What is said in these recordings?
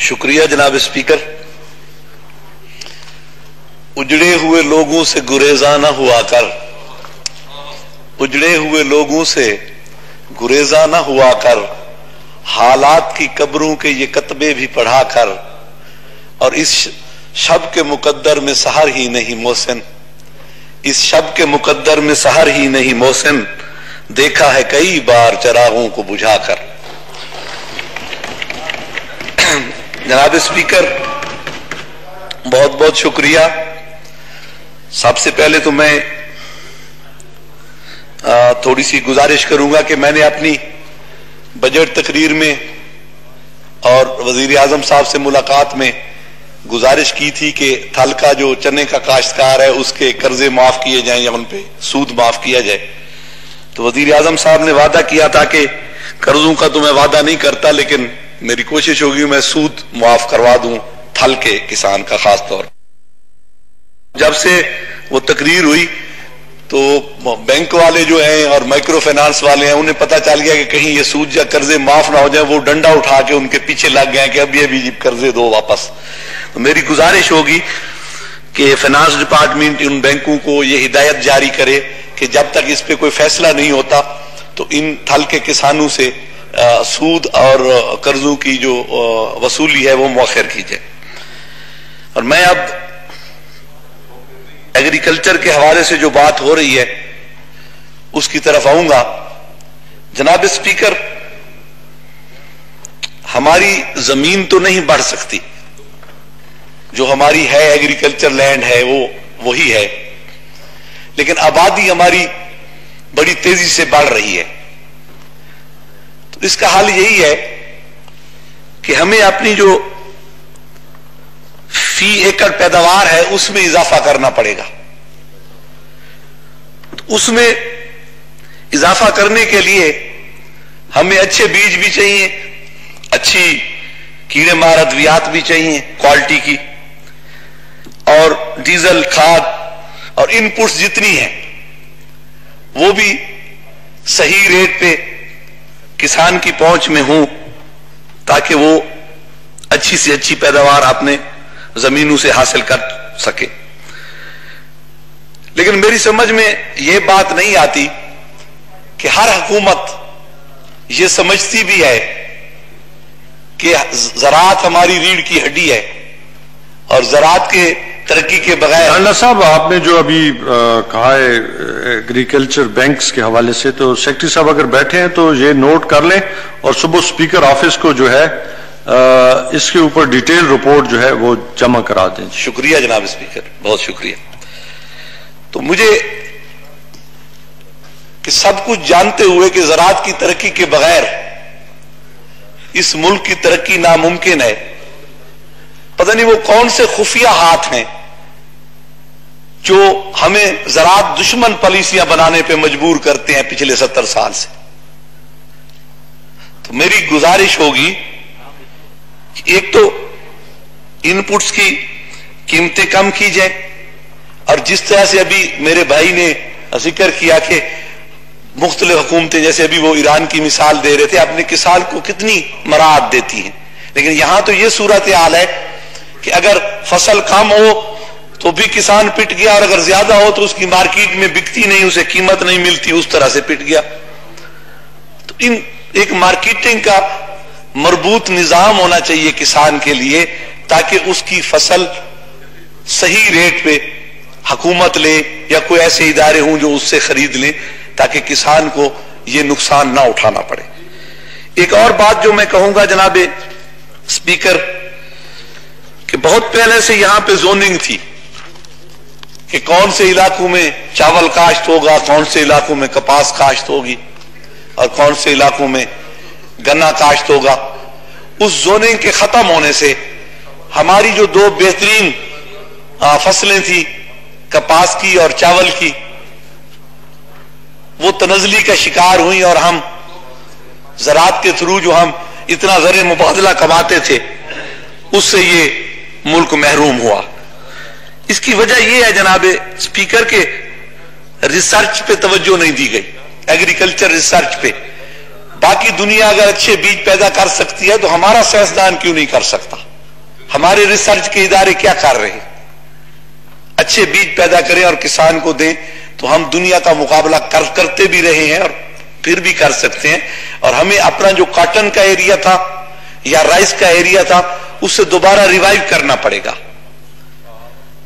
شکریہ جناب اسپیکر. اجڑے ہوئے لوگوں سے گریزاں نہ ہوا کر، اجڑے ہوئے لوگوں سے گریزاں نہ ہوا کر، حالات کی قبروں کے یہ کتبے بھی پڑھا کر، اور اس شب کے مقدر میں سحر ہی نہیں محسن، اس شب کے مقدر میں سحر ہی نہیں محسن، دیکھا ہے کئی بار چراغوں کو بجھا کر. جناب اسپیکر، بہت بہت شکریہ. سب سے پہلے تو میں تھوڑی سی گزارش کروں گا کہ میں نے اپنی بجٹ تقریر میں اور وزیر اعظم صاحب سے ملاقات میں گزارش کی تھی کہ تھل کا جو چنے کا کاشتکار ہے اس کے قرضے معاف کیے جائیں یا ان پہ سود معاف کیا جائے. تو وزیر اعظم صاحب نے وعدہ کیا تھا کہ قرضوں کا تو میں وعدہ نہیں کرتا، لیکن میری کوشش ہوگی میں سود معاف کروا دوں تھل کے کسان کا خاص طور. جب سے وہ تقریر ہوئی تو بینک والے جو ہیں اور مائکرو فائنانس والے ہیں انہیں پتہ چل گیا کہ کہیں یہ سود یا قرضے معاف نہ ہو جائیں، وہ ڈنڈا اٹھا کے ان کے پیچھے لگ گئے کہ ابھی قرضے دو واپس. تو میری گزارش ہوگی کہ فائنانس ڈپارٹمنٹ ان بینکوں کو یہ ہدایت جاری کرے کہ جب تک اس پہ کوئی فیصلہ نہیں ہوتا تو ان تھل کے کسانوں سے سود اور قرضوں کی جو وصولی ہے وہ مؤخر کی جائے. اور میں اب ایگریکلچر کے حوالے سے جو بات ہو رہی ہے اس کی طرف آؤں گا. جناب اسپیکر، ہماری زمین تو نہیں بڑھ سکتی، جو ہماری ہے ایگریکلچر لینڈ ہے وہ وہی ہے، لیکن آبادی ہماری بڑی تیزی سے بڑھ رہی ہے. تو اس کا حل یہی ہے کہ ہمیں اپنی جو فی ایکڑ پیداوار ہے اس میں اضافہ کرنا پڑے گا. تو اس میں اضافہ کرنے کے لیے ہمیں اچھے بیج بھی چاہیے، اچھی کیڑے مار ادویات بھی چاہیے کوالٹی کی، اور ڈیزل، کھاد اور ان پٹس جتنی ہیں وہ بھی صحیح ریٹ پہ کسان کی پہنچ میں ہوں تاکہ وہ اچھی سے اچھی پیداوار اپنے زمینوں سے حاصل کر سکے. لیکن میری سمجھ میں یہ بات نہیں آتی کہ ہر حکومت یہ سمجھتی بھی ہے کہ زراعت ہماری ریڑھ کی ہڈی ہے اور زراعت کے ترقی کے بغیر. اللہ صاحب، آپ نے جو ابھی کہا ہے ایگریکلچر بینکس کے حوالے سے، تو سیکرٹری صاحب اگر بیٹھے ہیں تو یہ نوٹ کر لیں اور صبح اسپیکر آفس کو جو ہے اس کے اوپر ڈیٹیل رپورٹ جو ہے وہ جمع کرا دیں. شکریہ جناب اسپیکر، بہت شکریہ. تو مجھے کہ سب کچھ جانتے ہوئے کہ زراعت کی ترقی کے بغیر اس ملک کی ترقی ناممکن ہے، پتہ نہیں وہ کون سے خفیہ ہاتھ ہیں جو ہمیں زراعت دشمن پالیسیاں بنانے پہ مجبور کرتے ہیں پچھلے 70 سال سے. تو میری گزارش ہوگی کہ ایک تو ان پٹس کی قیمتیں کم کی جائیں، اور جس طرح سے ابھی میرے بھائی نے ذکر کیا کہ مختلف حکومتیں، جیسے ابھی وہ ایران کی مثال دے رہے تھے، اپنے کسان کو کتنی مراعات دیتی ہیں، لیکن یہاں تو یہ صورتحال ہے کہ اگر فصل کم ہو تو بھی کسان پٹ گیا، اور اگر زیادہ ہو تو اس کی مارکیٹ میں بکتی نہیں، اسے قیمت نہیں ملتی، اس طرح سے پٹ گیا. تو ایک مارکیٹنگ کا مربوط نظام ہونا چاہیے کسان کے لیے تاکہ اس کی فصل صحیح ریٹ پہ حکومت لے یا کوئی ایسے ادارے ہوں جو اس سے خرید لیں تاکہ کسان کو یہ نقصان نہ اٹھانا پڑے. ایک اور بات جو میں کہوں گا جناب اسپیکر، کہ بہت پہلے سے یہاں پہ زوننگ تھی کہ کون سے علاقوں میں چاول کاشت ہوگا، کون سے علاقوں میں کپاس کاشت ہوگی اور کون سے علاقوں میں گنا کاشت ہوگا. اس زوننگ کے ختم ہونے سے ہماری جو دو بہترین فصلیں تھی کپاس کی اور چاول کی، وہ تنزلی کا شکار ہوئی، اور ہم زراعت کے تھرو جو ہم اتنا زر مبادلہ کماتے تھے اس سے یہ ملک محروم ہوا. اس کی وجہ یہ ہے جناب اسپیکر کہ ریسرچ پہ توجہ نہیں دی گئی، ایگریکلچر ریسرچ پہ. باقی دنیا اگر اچھے بیج پیدا کر سکتی ہے تو ہمارا سائنسدان کیوں نہیں کر سکتا؟ ہمارے ریسرچ کے ادارے کیا کر رہے ہیں؟ اچھے بیج پیدا کریں اور کسان کو دیں تو ہم دنیا کا مقابلہ کرتے بھی رہے ہیں اور پھر بھی کر سکتے ہیں. اور ہمیں اپنا جو کاٹن کا ایریا تھا یا رائس کا ایریا تھا اس سے دوبارہ ریوائیو کرنا پڑے گا.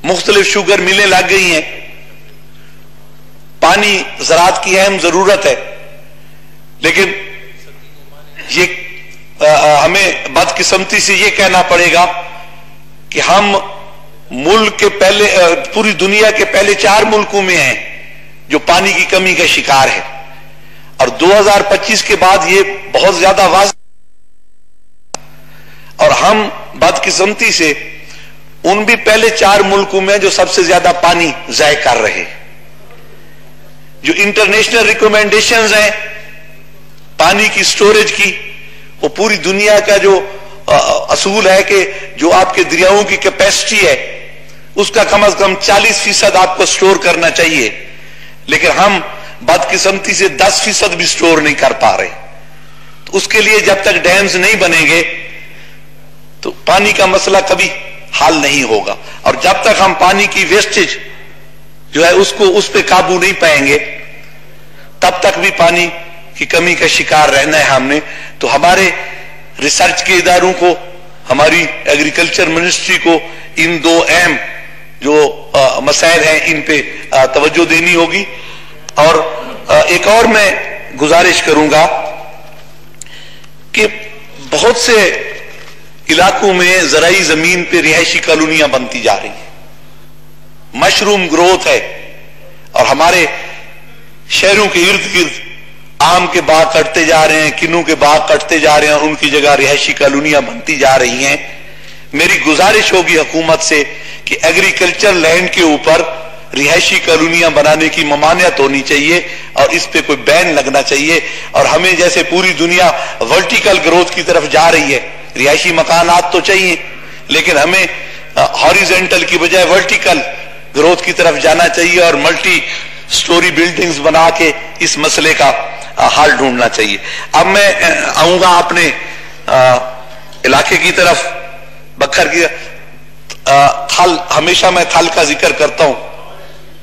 مختلف شوگر ملیں لگ گئی ہیں. پانی زراعت کی اہم ضرورت ہے، لیکن یہ ہمیں بدقسمتی سے یہ کہنا پڑے گا کہ ہم ملک کے پوری دنیا کے پہلے 4 ملکوں میں ہیں جو پانی کی کمی کا شکار ہے، اور 2025 کے بعد یہ بہت زیادہ واضح، اور ہم بدقسمتی سے ان بھی پہلے 4 ملکوں میں جو سب سے زیادہ پانی ضائع کر رہے ہیں. جو انٹرنیشنل ریکمینڈیشنز ہیں پانی کی سٹوریج کی، وہ پوری دنیا کا جو اصول ہے کہ جو آپ کے دریاؤں کی کیپیسٹی ہے اس کا کم از کم 40% آپ کو سٹور کرنا چاہیے، لیکن ہم بدقسمتی سے 10% بھی سٹور نہیں کر پا رہے. تو اس کے لیے جب تک ڈیمز نہیں بنیں گے تو پانی کا مسئلہ کبھی حل نہیں ہوگا، اور جب تک ہم پانی کی ویسٹیج جو ہے اس پہ قابو نہیں پائیں گے تب تک بھی پانی کی کمی کا شکار رہنا ہے ہم نے. تو ہمارے ریسرچ کے اداروں کو، ہماری ایگریکلچر منسٹری کو ان 2 اہم جو مسائل ہیں ان پہ توجہ دینی ہوگی. اور ایک اور میں گزارش کروں گا کہ بہت سے علاقوں میں زرعی زمین پہ رہائشی کالونیاں بنتی جا رہی ہیں، مشروم گروتھ ہے، اور ہمارے شہروں کے ارد گرد آم کے باغ کٹتے جا رہے ہیں، کنوں کے باغ کٹتے جا رہے ہیں، اور ان کی جگہ رہائشی کالونیاں بنتی جا رہی ہیں. میری گزارش ہوگی حکومت سے کہ ایگریکلچر لینڈ کے اوپر رہائشی کالونیاں بنانے کی ممانعت ہونی چاہیے اور اس پہ کوئی بین لگنا چاہیے. اور ہمیں جیسے پوری دنیا ورٹیکل گروتھ کی طرف جا رہی ہے، رہائشی مکانات تو چاہیے، لیکن ہمیں ہاریزونٹل کی بجائے ورٹیکل گروتھ کی طرف جانا چاہیے اور ملٹی سٹوری بلڈنگز بنا کے اس مسئلے کا حل ڈھونڈنا چاہیے. اب میں آؤں گا اپنے علاقے کی طرف، بکھر کی. تھل، ہمیشہ میں تھل کا ذکر کرتا ہوں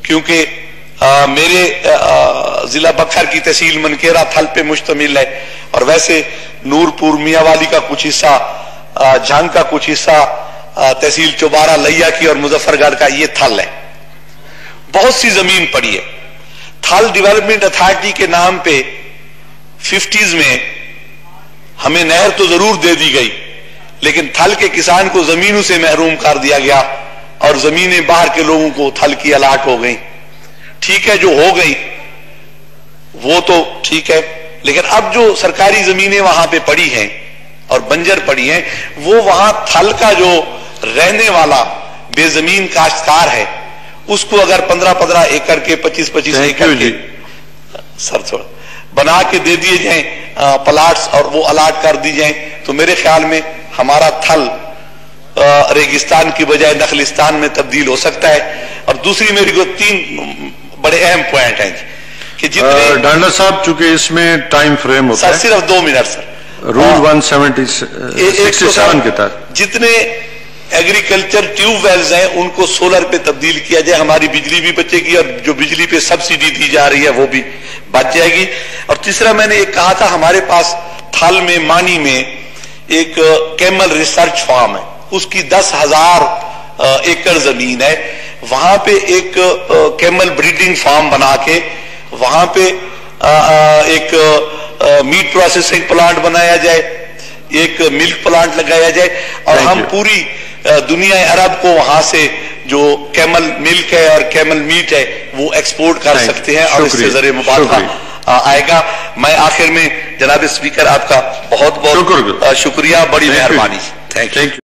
کیونکہ میرے ضلع بکھر کی تحصیل منکیرا تھل پہ مشتمل ہے، اور ویسے نور پور، میاں والی کا کچھ حصہ، جھنگ کا کچھ حصہ، تحصیل چوبارہ لیا کی اور مظفر گڑھ کا یہ تھل ہے. بہت سی زمین پڑی ہے. تھل ڈیولپمنٹ اتھارٹی کے نام پہ 50s میں ہمیں نہر تو ضرور دے دی گئی، لیکن تھل کے کسان کو زمینوں سے محروم کر دیا گیا اور زمینیں باہر کے لوگوں کو تھل کی الاٹ ہو گئی. ٹھیک ہے، جو ہو گئی وہ تو ٹھیک ہے، لیکن اب جو سرکاری زمینیں وہاں پہ پڑی ہیں اور بنجر پڑی ہیں، وہ وہاں تھل کا جو رہنے والا بے زمین کاشتکار ہے اس کو اگر 15 ایکڑ کے 25 ایکڑ کے سر تھوڑا بنا کے دے دیے جائیں پلاٹس اور وہ الاٹ کر دی جائیں تو میرے خیال میں ہمارا تھل ریگستان کی بجائے نخلستان میں تبدیل ہو سکتا ہے. اور دوسری میری کو 3 بڑے اہم پوائنٹ ہیں کہ جتنے ڈانڈا صاحب، چونکہ اس میں ٹائم فریم ہوتا ہے، صرف 2 منٹ سر. رول 167 کے تحت جتنے ایگریکلچر ٹیوب ویلز ہیں ان کو سولر پہ تبدیل کیا جائے، ہماری بجلی بھی بچے گی اور جو بجلی پہ سبسڈی دی جا رہی ہے وہ بھی بچ جائے گی. اور تیسرا میں نے ایک کہا تھا، ہمارے پاس تھل میں مانی میں ایک کیمل ریسرچ فارم ہے، اس کی 10,000 ایکڑ زمین ہے. وہاں پہ ایک کیمل بریڈنگ فارم بنا کے وہاں پہ ایک میٹ پروسیسنگ پلانٹ بنایا جائے، ایک ملک پلانٹ لگایا جائے، اور ہم پوری دنیا عرب کو وہاں سے جو کیمل ملک ہے اور کیمل میٹ ہے وہ ایکسپورٹ کر سکتے ہیں اور اس سے ذریعہ مبادلہ آئے گا. میں آخر میں جناب اسپیکر آپ کا بہت بہت شکریہ، بڑی مہربانی. Thank you.